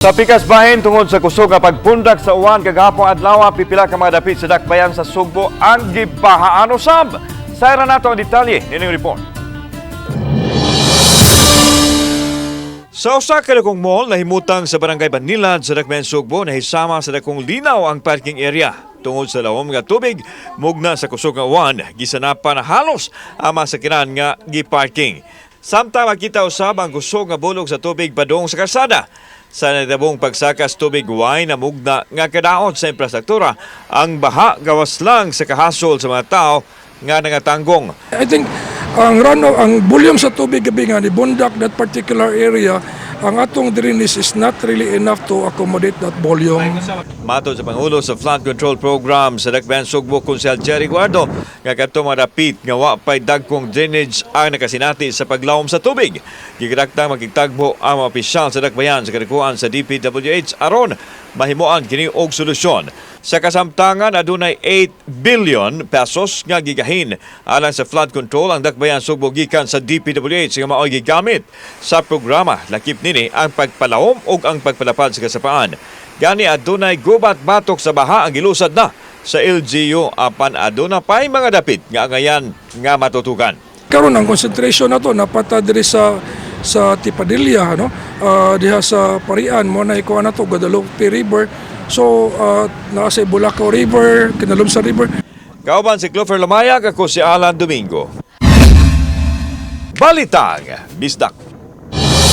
Sa pikas bahin tungod sa kusog nga pagpundak sa uwan kagahapon adlaw pipila ka mga dapit sa dakbayan sa Sugbo ang gibahaan usab. Sayra nato ang detalye nining report. Sa usa ka dakong mall nahimutang sa barangay Banilad sa dakbayan Sugbo nahisama sa dakong linaw ang parking area. Tungod sa lawom nga tubig, mugna sa kusog nga uwan, gisanapa na halos ang masakinan nga giparking. Samtang makita usab ang kusog nga bulog sa tubig padung sa kalsada. Sa natabong pagsakas tubig way na mugna nga kadaot sa infrastruktura, ang baha gawas lang sa kahasol sa mga tao nga nangatanggong. I think ang volume sa tubig gabi nga ni Bundak, that particular area, ang atong drainage is not really enough to accommodate that volume. Matod sa Pangulo sa Flood Control Program sa Dakbayan Sugbo, Konsel Jerry Guardo, nga kadto marapit nga wa pay dagkong drainage ang nakasinati sa paglawom sa tubig. Gigdaktang magkitagbo ang mga opisyal sa Dakbayan sa kadikuan sa DPWH aron mahimuan kini og solusyon. Sa kasamtangan adunay 8 billion pesos nga gigahin alang sa flood control ang Dakbayan Sugbo gikan sa DPWH nga mao'y gigamit sa programa. Lakip nini ang pagpalawom ug ang pagpalapad sa kasapaan. Gani adunay gubat batok sa baha ang gilusad na sa LGU apan aduna pay mga dapit nga angayan nga matutukan. Karon ang concentration nato napata diri sa Tipadilla, no? Diha sa Parian mo na ikuha nato Guadalupe River. So naa sa Bulacaw River, Kinalumsa River. Kauban si Clover Lamayag, ako si Alan Domingo. Balitang Bisdak.